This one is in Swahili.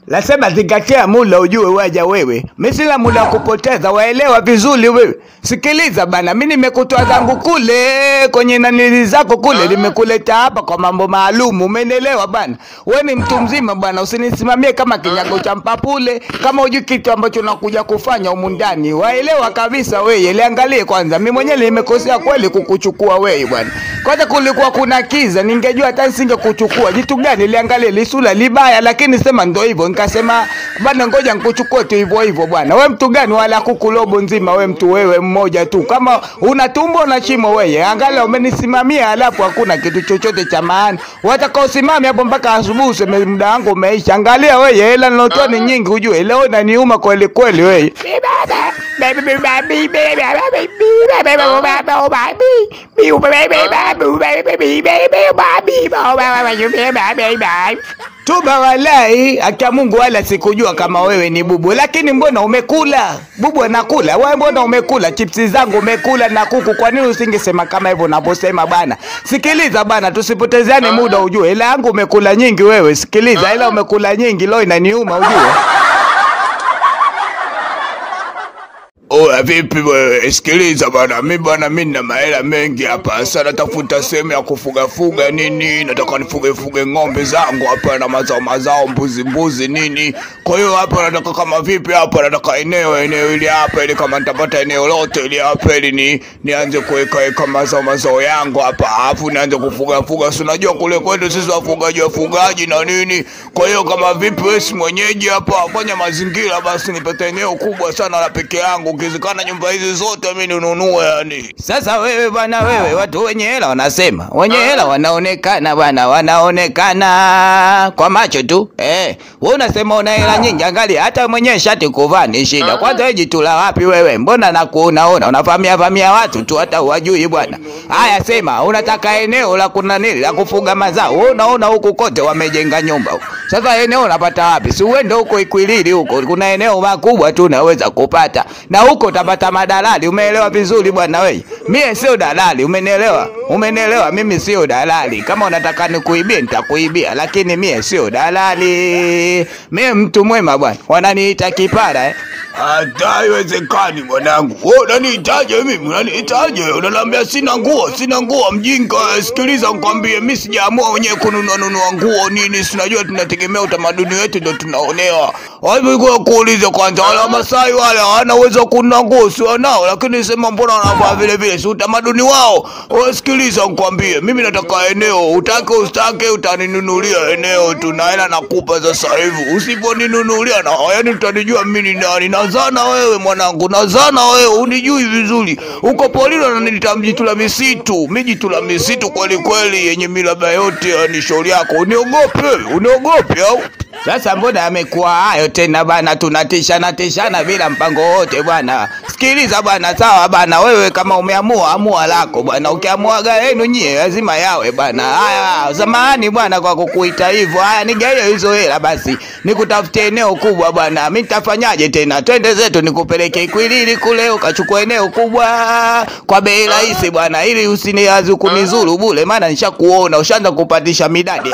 Lasema zingatia muda ujue waja wewe. Mimi sina muda kupoteza, waelewa vizuri wewe. Sikiliza bana, mimi nimekutoa zangu kule kwenye nanili zako kule, nimekuleta hapa kwa mambo maalum, umeelewa bana? Wewe ni mtu mzima bana, usinisimamie kama kinyago cha mpapule, kama hujui kitu ambacho nakuja kufanya humu ndani. Waelewa kabisa wewe, liangalie kwanza. Mimi mwenyewe nimekosea kweli kukuchukua wewe bwana. Kwanza kulikuwa kuna kiza, ningejua hata nisingekuchukua. Jitu gani liangalie lisula libaya, lakini sema ndio hivyo. Nikasema bwana ngoja nikuchukue tu hivyo hivyo bwana. Wewe mtu gani wala kuku lobo nzima, wewe mtu wewe mmoja tu. Kama una tumbo na chimo wewe, angalia umenisimamia alafu hakuna kitu chochote cha maana. Watakao simame hapo mpaka asubuhi useme muda wangu umeisha. Angalia wewe, hela nilotoa ni nyingi ujue. Leo inaniuma kweli kweli wewe. Tuba walai, akia Mungu wala sikujua kama wewe ni bubu. Lakini mbona umekula? Bubu anakula. Wewe mbona umekula? Chipsi zangu umekula na kuku. Kwa nini usingesema kama hivyo unaposema bana? Sikiliza bana, tusipotezeane muda ujue. Hela yangu umekula nyingi wewe. Sikiliza, hela umekula nyingi, leo inaniuma ujue. Oya vipi wewe, sikiliza bana, mimi nina mahela mengi hapa. Sasa natafuta sehemu ya kufuga nini, nataka nifuge ng'ombe zangu hapa na mazao mbuzi nini. Kwa hiyo hapa nataka kama vipi hapa, nataka eneo ili hapa, ili kama nitapata eneo lote ili hapa ili nianze kuweka mazao yangu hapa, alafu nianze kufuga. Si unajua kule kwetu sisi wafugaji na nini. Kwa hiyo kama vipi wewe si mwenyeji hapa, fanya mazingira basi nipate eneo kubwa sana la peke yangu. Ukizikana nyumba hizi zote mimi ninunue yani. Sasa wewe bwana wewe, watu wenye hela wanasema. Wenye hela wanaonekana bwana, wanaonekana kwa macho tu. Wewe unasema una hela nyingi, angalia hata mwenye shati kuvaa ni shida. Kwanza wewe jitula wapi wewe? Mbona nakuonaona unavamia watu tu hata hujui bwana. Haya sema, unataka eneo la kuna nini la kufuga mazao. Wewe unaona huku kote wamejenga nyumba huko. Sasa eneo unapata wapi? Si uende huko Ikwilili huko. Kuna eneo makubwa tu unaweza kupata. Na huko utapata madalali, umeelewa vizuri bwana wewe? Mimi sio dalali, umenielewa? Mimi sio dalali. Kama unataka nikuibie nitakuibia, lakini mimi sio dalali. Mimi mtu mwema bwana. Wananiita kipara Hata haiwezekani mwanangu. Wewe unanihitaje mimi? Unanihitaje? Unaniambia sina nguo mjinga. Sikiliza nikwambie, mimi sijaamua wenyewe kununua nguo nini. Sinajua tunategemea utamaduni wetu ndio tunaonewa. Hapo iko kuuliza kwanza, wala Masai wala hawana uwezo kununua nguo sio nao, lakini sema mbona wanavaa vile si utamaduni wao. Wewe sikiliza nikwambie, mimi nataka eneo, utake ustake utaninunulia eneo tu na hela nakupa sasa hivi. Usiponinunulia na yani utanijua mimi ni nani. Nazana wewe mwanangu, nazana wewe, unijui vizuri. Uko polini na nilitamjitu la misitu. Mijitu la misitu kweli yenye milaba yote ni shauri yako. Uniogope au? Sasa mbona amekuwa hayo tena bana, tunatishana bila mpango wote bwana. Sikiliza bwana, sawa bwana, wewe kama umeamua lako bwana. Ukiamua yenu nyie lazima yawe bwana. Haya, zamani bwana kwa kukuita hivyo. Haya nigaie hizo hela basi. Nikutafutie eneo kubwa bwana. Mimi nitafanyaje tena? Twende zetu nikupeleke Ikwilili kule ukachukua eneo kubwa kwa bei rahisi bwana, ili usiniazu kunizuru bure, maana nishakuona ushaanza kupatisha midadi.